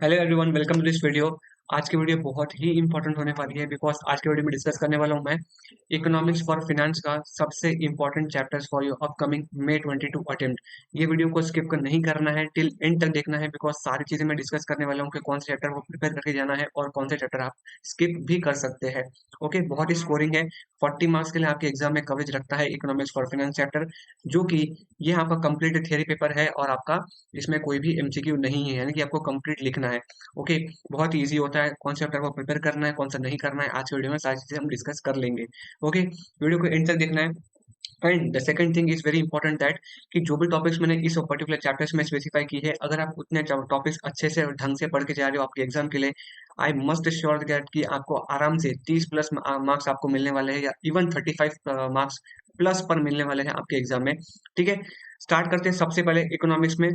Hello everyone, welcome to this video. आज की video बहुत ही इंपॉर्टेंट होने वाली है बिकॉज आज की वीडियो में डिस्कस करने वाला हूं मैं इकोनॉमिक्स फॉर फिनेंस का सबसे important chapters for your upcoming may 22 attempt. ये वीडियो को स्किप कर नहीं करना है, टिल एंड तक देखना है बिकॉज सारी चीजें मैं डिस्कस करने वाला हूँ कि कौन से चैप्टर को प्रिपेयर करके जाना है और कौन से चैप्टर आप स्किप भी कर सकते हैं। ओके, बहुत ही स्कोरिंग है। 40 मार्क्स के लिए आपके एग्जाम में कवरेज रखता है इकोनॉमिक्स फॉर फाइनेंस चैप्टर, जो कि ये आपका कंप्लीट थियरी पेपर है और आपका इसमें कोई भी एमसीक्यू नहीं है, यानी कि आपको कंप्लीट लिखना है। ओके, बहुत ईजी होता है कौन से चैप्टर को प्रिपेयर करना है कौन सा नहीं करना है। आज की वीडियो में सारी चीजें हम डिस्कस कर लेंगे। ओके, वीडियो को एंड तक देखना है। And the second thing is very important that कि जो भी टॉपिक्स मैंने इस पर्टिकुलर चैप्टर्स में स्पेसिफाई की है, अगर आप उतने टॉपिक्स अच्छे से और ढंग से पढ़ के जा रहे हो आपके एग्जाम के लिए, आई मस्ट श्योर दैट कि आपको आराम से 30 प्लस मार्क्स आपको मिलने वाले हैं या इवन 35 मार्क्स प्लस पर मिलने वाले हैं आपके एग्जाम में। ठीक है, स्टार्ट करते हैं सबसे पहले इकोनॉमिक्स में।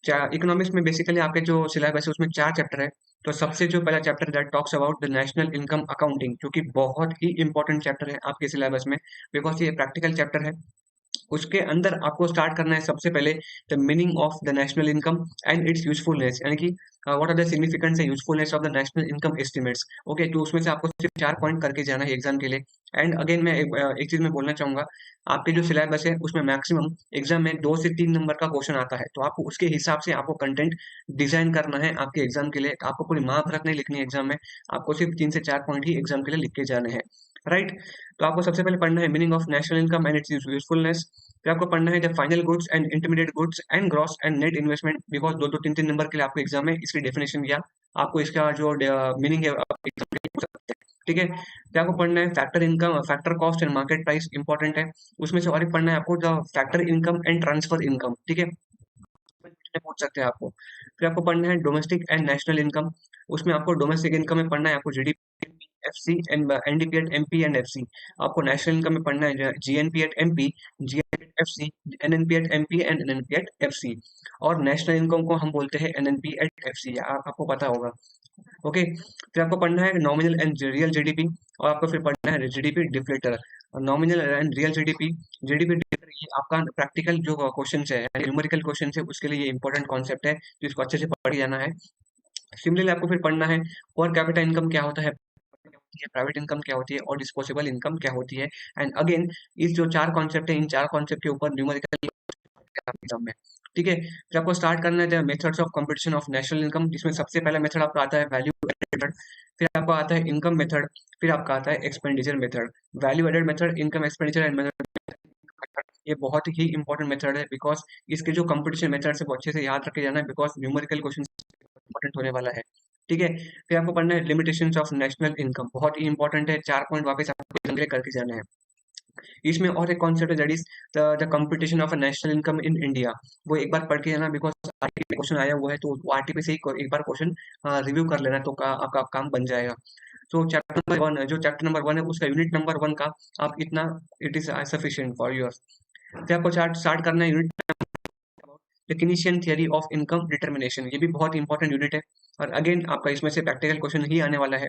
इकोनॉमिक्स में बेसिकली आपके जो सिलेबस है उसमें 4 चैप्टर है। तो सबसे जो पहला chapter that talks about the national income accounting, जो कि बहुत ही इंपॉर्टेंट चैप्टर है आपके सिलेबस में बिकॉज ये प्रैक्टिकल चैप्टर है। उसके अंदर आपको स्टार्ट करना है सबसे पहले the meaning of the national income and its usefulness, यानी कि what are the significance and usefulness of the national income estimates. Okay, तो उसमें से आपको सिर्फ 4 पॉइंट करके जाना है एग्जाम के लिए। एंड अगेन मैं एक चीज मैं बोलना चाहूंगा, आपके जो सिलेबस है उसमें मैक्सिमम एग्जाम में 2 से 3 नंबर का क्वेश्चन आता है, तो आपको उसके हिसाब से आपको कंटेंट डिजाइन करना है आपके एग्जाम के लिए। आपको पूरी महाभारत नहीं लिखनी है एग्जाम में, आपको सिर्फ 3 से 4 पॉइंट ही एग्जाम के लिए लिख के जाने हैं। राइट, तो आपको सबसे पहले पढ़ना है meaning of national income and its usefulness. फिर आपको पढ़ना है the final goods and intermediate goods and gross and net investment, because 2 2 3 3 number के लिए आपको एग्जाम में इसकी डेफिनेशन या आपको इसका जो मीनिंग है आप एग्जाम के लिए पूछ सकते हैं। ठीक है, फिर आपको पढ़ना है factor income, factor cost and market price important है। उसमें से और एक पढ़ना है आपको the factor income and transfer income. ठीक है, पूछ सकते हैं आपको। फिर आपको पढ़ना है डोमेस्टिक एंड नेशनल इनकम। उसमें आपको डोमेस्टिक इनकम में पढ़ना है आपको GDP, FC and NDP at MP and FC. आपको नेशनल इनकम में पढ़ना है GNP at MP, GNP at FC, NNP at MP and NNP at FC. और नेशनल इनकम को हम बोलते हैं एनएनपी एट एफसी, आपको पता होगा। ओके, फिर आपको पढ़ना है नॉमिनल एंड रियल जीडीपी, और आपको फिर पढ़ना है GDP deflator. Nominal and real GDP, GDP deflator, ये आपका प्रैक्टिकल जो क्वेश्चन है, न्यूमेरिकल क्वेश्चन है, उसके लिए ये इंपॉर्टेंट कॉन्सेप्ट है, तो इसको अच्छे से पढ़ जाना है। सिमिलरली आपको फिर पढ़ना है पर कैपिटा इनकम क्या होता है, प्राइवेट इनकम क्या होती है और डिस्पोजेबल इनकम क्या होती है। एंड अगेन इस जो 4 कॉन्सेप्ट है, इन 4 कॉन्सेप्ट के ऊपर न्यूमेरिकल एग्जाम में। ठीक है, फिर आपको स्टार्ट करना है methods of competition of national income, जिसमें सबसे पहला मेथड आपका आता है वैल्यू एडेड मेथड। फिर आपको आता है इनकम मेथड, फिर आपका आता है expenditure method. Value added method, income expenditure and method, ये बहुत ही इंपॉर्टेंट मेथड है बिकॉज इसके जो कंपटीशन मेथड है वो अच्छे से याद रखे जाना है बिकॉज न्यूमेरिकल क्वेश्चन इंपॉर्टेंट होने वाला है। ठीक है, फिर आपको पढ़ना है लिमिटेशंस ऑफ नेशनल इनकम, बहुत ही इंपॉर्टेंट है। 4 पॉइंट वापस आपको करके जाना है। इसमें और एक कॉन्सेप्ट है that is the competition of national income in India, वो एक बार पढ़ के जाना बिकॉज आरटीपी क्वेश्चन आया हुआ है, तो आरटीपी से ही एक बार क्वेश्चन रिव्यू कर लेना, तो आपका काम बन जाएगा। तो चैप्टर नंबर 1 है उसका यूनिट नंबर 1 का आप इतना it is sufficient for your. फिर आपको स्टार्ट करना है unit the Keynesian theory of income determination, ये भी बहुत इंपॉर्टेंट यूनिट है। और अगेन आपका इसमें से प्रैक्टिकल क्वेश्चन ही आने वाला है,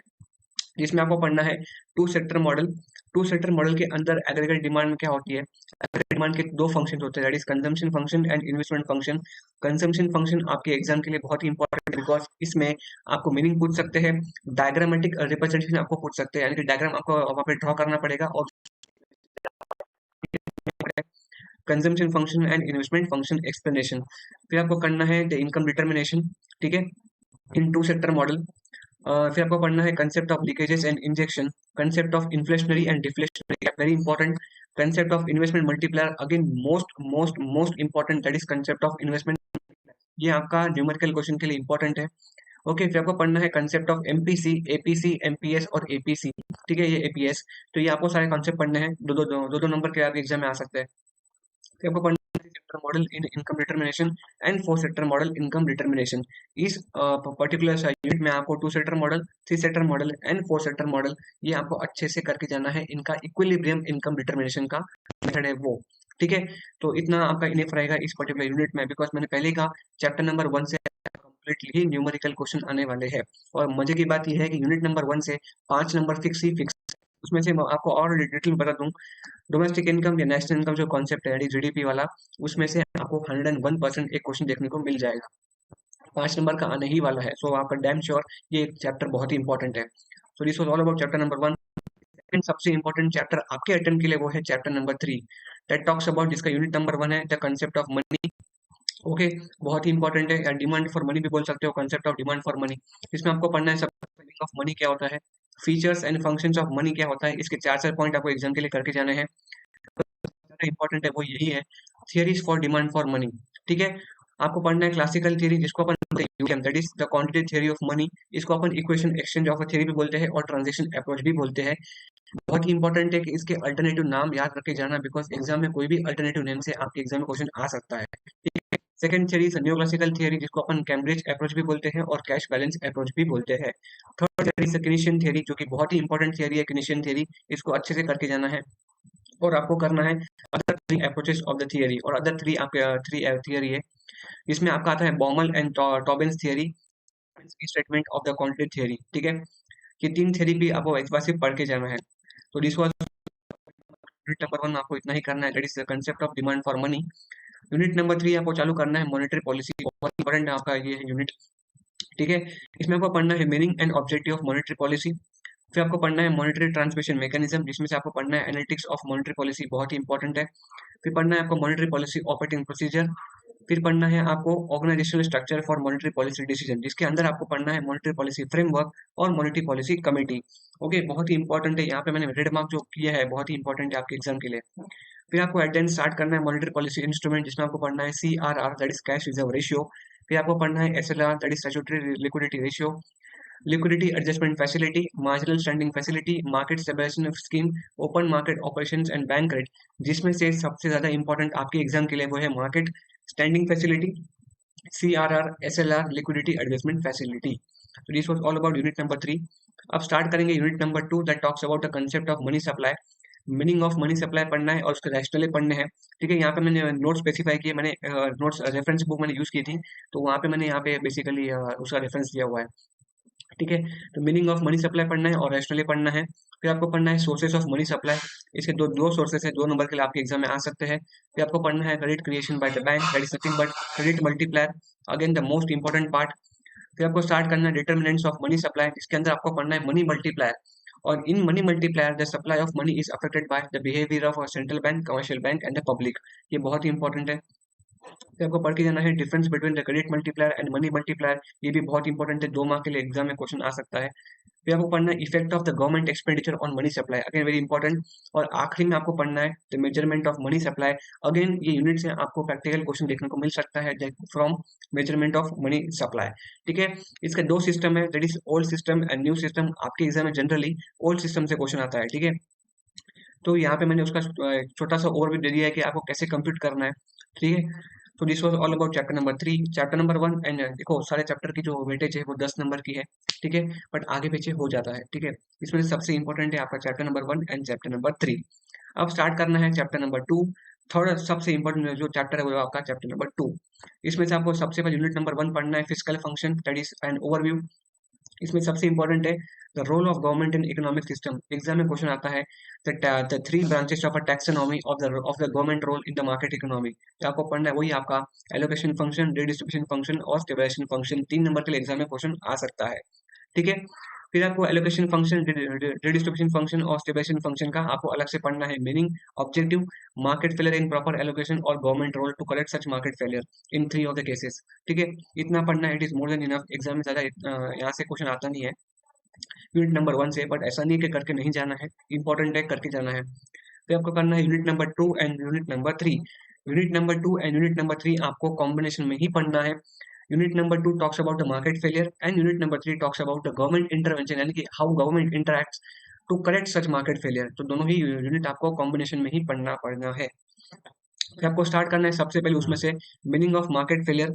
जिसमें आपको पढ़ना है two sector model. Two sector model के अंदर एग्रीगेट डिमांड क्या होती है, एग्रीगेट डिमांड के 2 फंक्शन होते हैं, that is consumption function and investment function. Consumption function आपके एग्जाम के लिए बहुत ही इंपॉर्टेंट है बिकॉज इसमें आपको मीनिंग पूछ सकते हैं, डायग्रामेटिक रिप्रेजेंटेशन आपको पूछ सकते हैं, यानी कि डायग्राम आपको वहाँ पे ड्रॉ करना पड़ेगा। और consumption function and investment function explanation. फिर आपको करना है द इनकम डिटर्मिनेशन। ठीक है, इन टू सेक्टर मॉडल। फिर आपको पढ़ना है concept of leakages and injection, concept of inflationary and deflationary, very important. Concept of investment multiplier, again most most most important, that is concept of investment, ये आपका numerical question के लिए important है। Okay, फिर आपको पढ़ना है concept of MPC, APC, MPS और एपीसी। ठीक है, ये एपीएस, तो ये आपको सारे कॉन्सेप्ट पढ़ने हैं, दो दो नंबर के आपके एग्जाम में आ सकते हैं। फिर आपको पढ़ना है sector model in income determination and 4 sector model income determination. इस पर्टिकुलर यूनिट में आपको 2 sector model, 3 sector model and 4 sector model, ये आपको अच्छे से करके जाना है। इनका इक्विलिब्रियम इनकम डिटर्मिनेशन का मेथड है वो। ठीक है, तो इतना आपका इनफ रहेगा इस पर्टिकुलर यूनिट में बिकॉज मैंने पहले ही कहा चैप्टर नंबर 1 से कंप्लीटली न्यूमेरिकल क्वेश्चन आने वाले हैं। और मजे की बात यह है कि यूनिट नंबर 1 से 5 नंबर फिक्स ही फिक्स, उसमें से मैं आपको और डिटेल बता दूं, डोमेस्टिक इनकम या नेशनल इनकम जो कॉन्सेप्ट है जीडीपी वाला, उसमें से आपको 101% एक क्वेश्चन देखने को मिल जाएगा। 5 नंबर का आने ही वाला है, सो आपका डैम श्योर ये चैप्टर बहुत ही इंपॉर्टेंट है। So this was all about chapter number 1। Second सबसे इंपॉर्टेंट चैप्टर आपके अटेम्प्ट के लिए वो है chapter number 3, that talks about, जिसका यूनिट नंबर 1 है the concept of money. Okay, बहुत ही इंपॉर्टेंट है, या डिमांड फॉर मनी भी बोल सकते हो, concept of demand for money. इसमें आपको पढ़ना है सब मीनिंग ऑफ मनी क्या होता है, features and functions of money क्या होता है, इसके 4 पॉइंट आपको एग्जाम के लिए करके जाने हैं। इंपॉर्टेंट है वो यही है, theories for demand for money. ठीक है, आपको पढ़ना है क्लासिकल थियरी, जिसको अपन that is the quantitative theory of money. इसको अपन इक्वेशन एक्सचेंज ऑफ थ्योरी भी बोलते हैं और ट्रांजैक्शन अप्रोच भी बोलते हैं। बहुत ही इंपॉर्टेंट है कि इसके अल्टरनेटिव नाम याद रखे जाना, बिकॉज एग्जाम में कोई भी अल्टरनेटिव नेम से आपके एग्जाम में क्वेश्चन आ सकता है। Second theory new classical theory, जिसको अपन कैम्ब्रिज अप्रोच भी बोलते हैं और कैश बैलेंस अप्रोच भी बोलते हैं। थर्ड थियरी केनीशियन थियरी, जो कि बहुत ही इंपॉर्टेंट थियरी है केनीशियन थियरी, इसको अच्छे से करके जाना है। और आपको करना है other 3 approaches of the theory, और अदर 3 आपके 3 थियरी है। इसमें आपका आता है Baumol and Tobin's theory, statement of the quantitative theory. ठीक है, ये 3 थियरी भी आपको एक बार से पढ़ के जाना है। तो दिस वाज यूनिट नंबर 1, आपको इतना ही करना है, that is the concept of demand for money. Unit number 3 आपको चालू करना है मॉनेटरी पॉलिसी, बहुत इंपॉर्टेंट है आपका ये यूनिट। ठीक है, इसमें आपको पढ़ना है meaning and objective of monetary policy. फिर आपको पढ़ना है मॉनेटरी ट्रांसमिशन मैकेनिज्म, जिसमें से आपको पढ़ना है एनालिटिक्स ऑफ मॉनेटरी पॉलिसी, बहुत ही इंपॉर्टेंट है। फिर पढ़ना है आपको मॉनेटरी पॉलिसी ऑपरेटिंग प्रोसीजर। फिर पढ़ना है आपको organisational structure for monetary policy decision, जिसके अंदर आपको पढ़ना है मॉनेटरी पॉलिसी फ्रेमवर्क और मॉनेटरी पॉलिसी कमेटी। ओके, बहुत ही इंपॉर्टेंट है, यहाँ पे मैंने रेड मार्क जो किया है बहुत ही इंपॉर्टेंट है आपके एग्जाम के लिए। फिर आपको एट देन स्टार्ट करना है मॉनेटरी पॉलिसी इंस्ट्रूमेंट, जिसमें आपको पढ़ना है CRR, that is cash reserve ratio. फिर आपको पढ़ना है SLR, that is statutory liquidity ratio, liquidity adjustment facility, marginal standing facility, market stabilization scheme, open market operations and bank credit, जिसमें से सबसे ज्यादा इंपॉर्टेंट आपके एग्जाम के लिए वो है market standing facility, CRR, SLR, liquidity adjustment facility. तो this was all about unit number 3। अब स्टार्ट करेंगे unit number 2, that talks about the concept of money supply. Meaning of money supply पढ़ना है और उसके रैशनली पढ़ने हैं। ठीक है, यहाँ पे मैंने नोट स्पेसिफाई किए, मैंने नोट्स रेफरेंस बुक मैंने यूज की थी, तो वहाँ पे मैंने यहाँ पे बेसिकली उसका रेफरेंस दिया हुआ है। ठीक है, तो मीनिंग ऑफ मनी सप्लाई पढ़ना है और रैशनली पढ़ना है। फिर आपको पढ़ना है सोर्सेस ऑफ मनी सप्लाई, इसके दो सोर्सेस है, 2 नंबर के लिए आपके एग्जाम में आ सकते हैं। फिर आपको पढ़ना है credit creation by the bank, that is nothing but credit multiplier, again the most important part. फिर आपको स्टार्ट करना है डिटर्मिनेंट्स ऑफ मनी सप्लाई, इसके अंदर आपको पढ़ना है मनी मल्टीप्लायर, और in money multiplier the supply of money is affected by the behaviour of central bank, commercial bank and the public. ये बहुत ही इंपॉर्टेंट है, फिर आपको पढ़ के जाना है difference between the credit multiplier and money multiplier, ये भी बहुत इंपॉर्टेंट है, 2 मार्क के लिए एग्जाम में क्वेश्चन आ सकता है। फिर आपको पढ़ना है effect of the government expenditure on money supply, again very important. और आखिरी में आपको पढ़ना है the measurement of money supply, again ये यूनिट से आपको प्रैक्टिकल क्वेश्चन देखने को मिल सकता है from measurement of money supply. ठीक है, इसके 2 सिस्टम है, that is old system and new system. आपके एग्जाम में जनरली ओल्ड सिस्टम से क्वेश्चन आता है। ठीक है, तो यहाँ पे मैंने उसका छोटा सा ओवरव्यू दे दिया है कि आपको कैसे कंप्यूट करना है। ठीक है, तो this was all about chapter number 3। Chapter number 1 and देखो सारे चैप्टर की जो वेटेज है वो 10 नंबर की है। ठीक है, बट आगे पीछे हो जाता है। ठीक है, इसमें से सबसे इंपॉर्टेंट है आपका chapter number 1 and chapter number 3। अब स्टार्ट करना है चैप्टर नंबर 2। थर्ड सबसे इंपॉर्टेंट जो चैप्टर है वो आपका चैप्टर नंबर 2। इसमें से आपको सबसे पहले यूनिट नंबर 1 पढ़ना है fiscal function, that is an overview. इसमें सबसे इंपॉर्टेंट है the role of government in economic system. Exam में क्वेश्चन आता है the 3 branches of a taxonomy of the government role in the market economy. तो आपको पढ़ना है वही आपका एलोकेशन फंक्शन, रिडिस्ट्रीब्यूशन फंक्शन और स्टेबलाइजेशन फंक्शन। 3 नंबर के लिए एग्जाम में क्वेश्चन आ सकता है। ठीक है, फिर आपको एलोकेशन फंक्शन, रिडिस्ट्रीब्यूशन फंक्शन और स्टेबलाइजेशन फंक्शन का आपको अलग से पढ़ना है meaning, objective, market failure in proper allocation और government role to correct such market failure in 3 of the cases. ठीक है, इतना पढ़ना है, it is more than enough. Exam में ज्यादा यहाँ से क्वेश्चन आता नहीं है यूनिट नंबर 1 से, बट ऐसा नहीं कि करके नहीं जाना है, इंपॉर्टेंट है करके जाना है। फिर आपको करना है unit number 2 and unit number 3। Unit number 2 and unit number 3 आपको कॉम्बिनेशन में ही पढ़ना है। Unit number 2 talks about the market failure and unit number 3 talks about the government intervention, यानी कि how government interacts to correct such market failure. तो दोनों ही unit आपको कॉम्बिनेशन में ही पढ़ना है। फिर आपको स्टार्ट करना है सबसे पहले उसमें से मीनिंग ऑफ मार्केट फेलियर।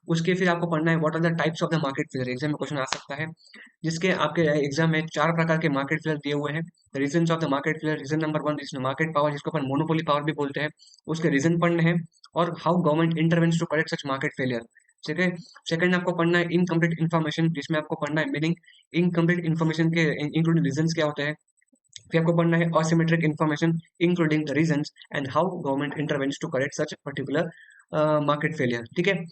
उसके फिर आपको पढ़ना है what are the types of the market failure. Exam में क्वेश्चन आ सकता है, जिसके आपके एग्जाम में 4 प्रकार के मार्केट फेलियर दिए हुए हैं। Reasons of the market failure, reason number 1 is market power, जिसको अपन मोनोपोली पावर भी बोलते हैं, उसके रीजन पढ़ने हैं, और how government intervenes to correct such market failure. ठीक है, सेकंड आपको पढ़ना है इनकम्प्लीट इन्फॉर्मेशन, जिसमें आपको पढ़ना है मीनिंग, इनकम्प्लीट इन्फॉर्मेशन के इंक्लूडिंग रीजंस क्या होते हैं। फिर आपको पढ़ना है asymmetric information including the reasons and how government intervenes to correct such particular market failure. ठीक है,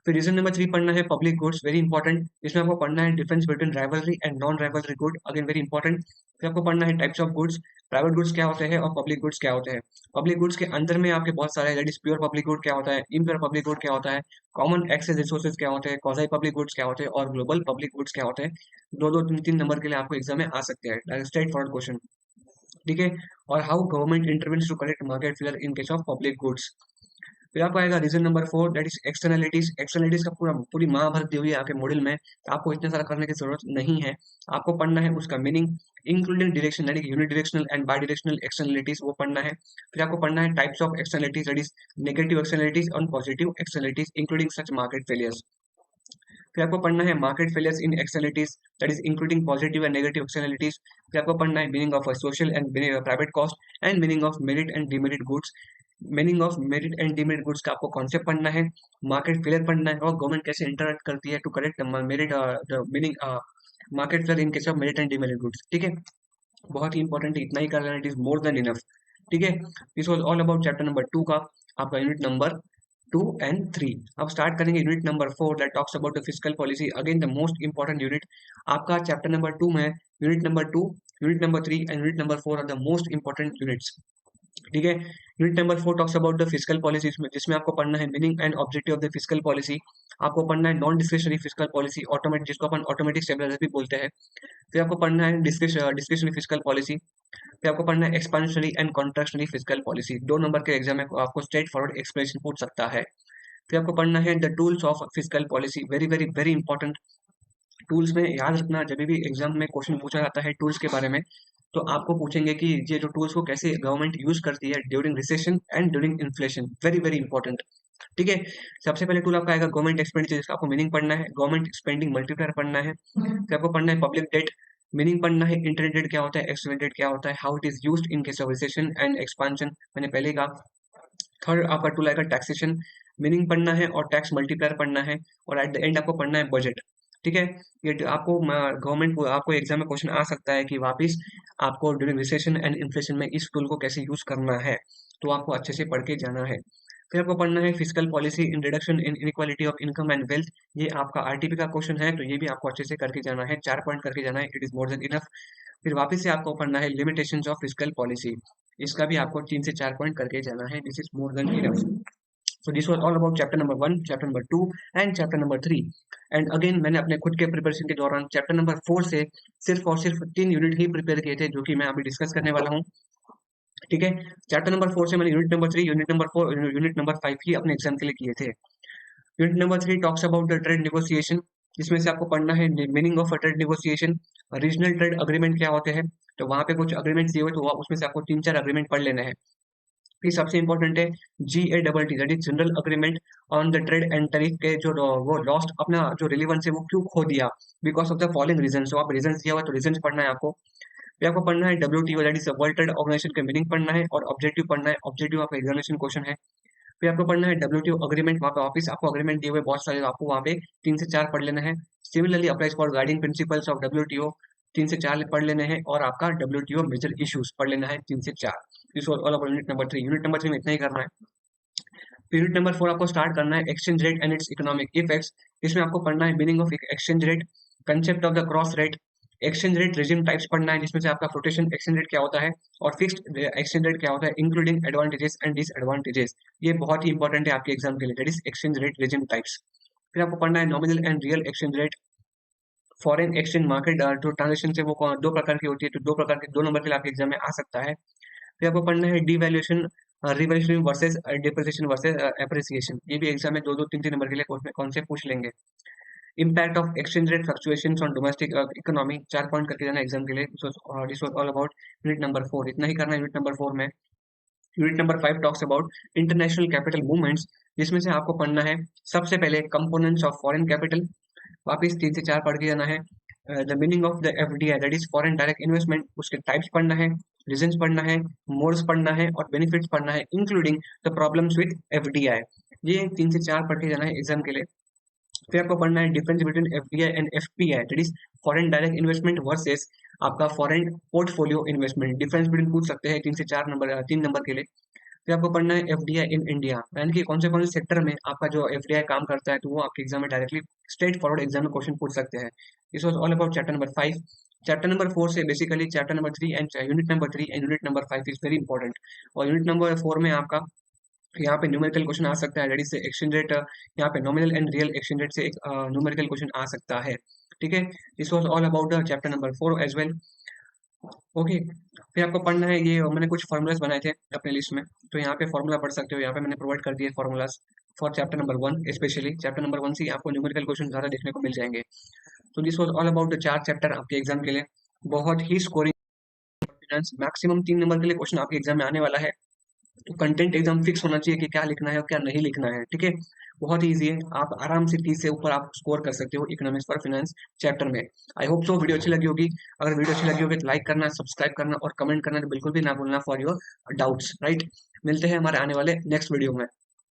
फिर रीजन नंबर 3 पढ़ना है पब्लिक गुड्स, वेरी इंपॉर्टेंट। इसमें आपको पढ़ना है difference between rivalry and non rivalry good, again very important. फिर आपको पढ़ना है types of goods, private goods क्या होते हैं और पब्लिक गुड्स क्या होते हैं। पब्लिक गुड्स के अंदर में आपके बहुत सारे, that is pure public good क्या होता है, इम्प्योर पब्लिक गुड क्या होता है, कॉमन एक्सेस रिसोर्सेज क्या होते हैं, क्वाज़ी पब्लिक गुड्स क्या होते हैं और ग्लोबल पब्लिक गुड्स क्या होते हैं। दो दो तीन तीन नंबर के लिए आपको एग्जाम में आ सकते हैं, स्ट्रेट फॉरवर्ड क्वेश्चन। ठीक है, और how government intervenes to correct market failure in case of public goods. फिर आपको आएगा reason number 4, that is externalities. Externalities का पूरी महाभारत दी हुई है आपके मॉड्यूल में, तो आपको इतना सारा करने की जरूरत नहीं है। आपको पढ़ना है उसका meaning, including direction, that is unidirectional and bidirectional externalities, वो पढ़ना है। फिर आपको पढ़ना है types of externalities, that is negative externalities और positive externalities including such market failures. फिर आपको पढ़ना है market failures in externalities, that is including positive and negative externalities. फिर आपको पढ़ना है meaning of social and private cost and meaning of merit and demerit goods. Meaning of merit and demerit goods का आपको कॉन्सेप्ट पढ़ना है, market failure पढ़ना है और गवर्नमेंट कैसे इंटरएक्ट करती है to correct merit the meaning market failure in case of merit and demerit goods. ठीक है, बहुत ही इंपॉर्टेंट है, इतना ही कर लेना, it is more than enough. ठीक है, this was all about chapter number 2 का, आपका यूनिट नंबर 2 एंड 3। अब स्टार्ट करेंगे unit number 4, that talks about the fiscal policy, again the most important unit आपका चैप्टर नंबर 2 में। Unit number 2, unit number 3 and unit number 4 are the most important units. ठीक है, unit number 4 talks about the fiscal policy, जिसमें आपको पढ़ना है meaning and objective of the fiscal policy. आपको पढ़ना है non discretionary fiscal policy, automatic, जिसको अपन ऑटोमेटिक स्टेबलाइजर भी बोलते हैं। फिर आपको पढ़ना है डिस्क्रिशनरी फिस्कल पॉलिसी। फिर आपको पढ़ना है expansionary and contractionary fiscal policy. 2 number के एग्जाम में आपको स्ट्रेट फॉरवर्ड एक्सप्लेनेशन पूछ सकता है। फिर आपको पढ़ना है the tools of fiscal policy, very very very important. Tools में याद रखना, जब भी एग्जाम में क्वेश्चन पूछा जाता है टूल्स के बारे में, तो आपको पूछेंगे कि ये जो टूल्स को कैसे गवर्नमेंट यूज करती है during recession and during inflation, very very important. ठीक है, सबसे पहले टूल आपका आएगा गवर्नमेंट एक्सपेंडिचर, जिसका आपको मीनिंग पढ़ना है, गवर्नमेंट स्पेंडिंग मल्टीप्लायर पढ़ना है। फिर आपको पढ़ना है पब्लिक डेट, मीनिंग पढ़ना है, इंटरनेट डेट क्या होता है, एक्सटर्नल डेट क्या होता है, how it is used in case of recession and expansion, मैंने पहले कहा। थर्ड आपका टूल आएगा टैक्सेशन, मीनिंग पढ़ना है और टैक्स मल्टीप्लायर पढ़ना है, और एट द एंड आपको पढ़ना है बजट। ठीक है, ये आपको गवर्नमेंट को, आपको एग्जाम में क्वेश्चन आ सकता है कि वापस आपको ड्यूरिंग रिसेशन एंड इन्फ्लेशन में इस टूल को कैसे यूज करना है, तो आपको अच्छे से पढ़ के जाना है। फिर आपको पढ़ना है fiscal policy in reduction in inequality of income and wealth, ये आपका आरटीपी का क्वेश्चन है, तो ये भी आपको अच्छे से करके जाना है, 4 पॉइंट करके जाना है, it is more than enough. फिर वापस से आपको पढ़ना है लिमिटेशंस ऑफ फिस्कल पॉलिसी, इसका भी आपको 3 से 4 पॉइंट करके जाना है, this is more than enough. So this was all about chapter number 1, chapter number 2 and chapter number 3. And again मैंने अपने खुद के प्रिपरेशन के दौरान चैप्टर नंबर 4 से सिर्फ और सिर्फ 3 यूनिट ही प्रिपेयर किए थे, जो कि मैं अभी डिस्कस करने वाला हूँ। ठीक है, चैप्टर नंबर 4 से मैंने unit number 3, unit number 4, unit number 5 ही अपने एग्जाम के लिए किए थे। Unit number 3 talks about the trade negotiation, जिसमें से आपको पढ़ना है meaning of a trade negotiation, regional trade agreement क्या होते हैं, तो वहां पे कुछ अग्रीमेंट्स दिए हुए, तो उसमें से आपको 3-4 अग्रीमेंट पढ़ लेने हैं। फिर सबसे इंपॉर्टेंट है GATT, that is general agreement on the trade and tariff के जो वो लॉस्ट अपना जो रिलेवेंस है वो क्यों खो दिया, because of the following reason. तो आप रीजन दिया हुआ तो रीजन पढ़ना है आपको। फिर आपको पढ़ना है WTO, that is world trade organisation के मीनिंग पढ़ना है और ऑब्जेक्टिव पढ़ना है, ऑब्जेक्टिव आपका एग्जामिनेशन क्वेश्चन है। फिर आपको पढ़ना है WTO अग्रीमेंट, वहाँ पे ऑफिस आपको अग्रीमेंट दिए हुए बहुत सारे, आपको वहाँ पे 3 से 4 पढ़ लेना है। Similarly applies for guiding principles of WTO, 3 से 4 पढ़ लेने हैं, और आपका WTO मेजर इश्यूज पढ़ लेना है 3 से 4। This was all about unit number 3। Unit number 3 में इतना ही करना है। फिर यूनिट नंबर 4 आपको स्टार्ट करना है exchange rate and it's economic effects, इसमें आपको पढ़ना है meaning of exchange rate, concept of the cross rate, exchange rate regime types पढ़ना है, जिसमें से आपका फ्लोटेशन एक्सचेंज रेट क्या होता है और फिक्स्ड एक्सचेंज रेट क्या होता है, इंक्लूडिंग एडवांटेजेस एंड डिसएडवांटेजेस। ये बहुत ही इंपॉर्टेंट है आपके एग्जाम के लिए, that is exchange rate regime types. फिर आपको पढ़ना है nominal and real exchange rate, foreign exchange market जो ट्रांजेक्शन है वो 2 प्रकार की होती है, तो 2 प्रकार के 2 नंबर के लिए आपके एग्जाम में आ सकता है। फिर आपको पढ़ना है devaluation, revaluation versus depreciation versus appreciation, ये भी एग्जाम में 2-2 3-3 नंबर के लिए कौन से पूछ लेंगे। Impact of exchange rate fluctuations on domestic economy, 4 point करके जाना एग्जाम के लिए। This was all about unit number 4, इतना ही करना है यूनिट नंबर 4 में। Unit number 5 talks about international capital movements, जिसमें से आपको पढ़ना है सबसे पहले कंपोनेंट्स ऑफ फॉरेन कैपिटल, वापिस 3 से 4 पढ़ के जाना है। The meaning of the FDI, that is foreign direct investment, उसके टाइप्स पढ़ना है, रीजंस पढ़ना है, मोड्स पढ़ना है और बेनिफिट्स पढ़ना है, including the problems with FDI। ये 3 से 4 पढ़ के जाना है एग्जाम के लिए। फिर आपको पढ़ना है difference between FDI and FPI, that is foreign direct investment versus आपका foreign portfolio investment, difference between पूछ सकते हैं 3 से 4 नंबर 3 नंबर के लिए। फिर आपको पढ़ना है एफडीआई इन इंडिया, यानी कि कौन से सेक्टर में आपका जो एफडीआई काम करता है, तो वो आपके एग्जाम में डायरेक्टली स्ट्रेट फॉरवर्ड एग्जाम में क्वेश्चन पूछ सकते हैं। This was all about chapter number 5। Chapter number 4 से basically chapter number 3 and unit number 3 and unit number 5 is very important. और यूनिट नंबर 4 में आपका यहाँ पे न्यूमेरिकल क्वेश्चन आ सकता है, रेडी से एक्सचेंज रेट, यहाँ पे nominal and real exchange rate से एक न्यूमेरिकल क्वेश्चन आ सकता है। ठीक है, this was all about the chapter number 4 as well. Okay, फिर आपको पढ़ना है ये, मैंने कुछ फॉर्मूलाज बनाए थे अपने लिस्ट में, तो यहाँ पे फॉर्मूला पढ़ सकते हो। यहाँ पे मैंने प्रोवाइड कर दिए formulas for chapter number 1, specially chapter number 1 से आपको न्यूमेरिकल क्वेश्चन ज़्यादा देखने को मिल जाएंगे। तो this was all about the 4 chapter आपके एग्जाम के लिए। बहुत ही स्कोरिंग फाइनेंस, मैक्सिमम 3 नंबर के लिए क्वेश्चन आपके एग्जाम में आने वाला है। तो कंटेंट एकदम फिक्स होना चाहिए कि क्या लिखना है और क्या नहीं लिखना है। ठीक है, बहुत ही ईजी है, आप आराम से 30 से ऊपर आप स्कोर कर सकते हो इकोनॉमिक्स फॉर फाइनेंस चैप्टर में। आई होप सो वीडियो अच्छी लगी होगी। अगर वीडियो अच्छी लगी होगी तो लाइक करना, सब्सक्राइब करना और कमेंट करना तो बिल्कुल भी ना भूलना फॉर योर डाउट्स, राइट। मिलते हैं हमारे आने वाले नेक्स्ट वीडियो में।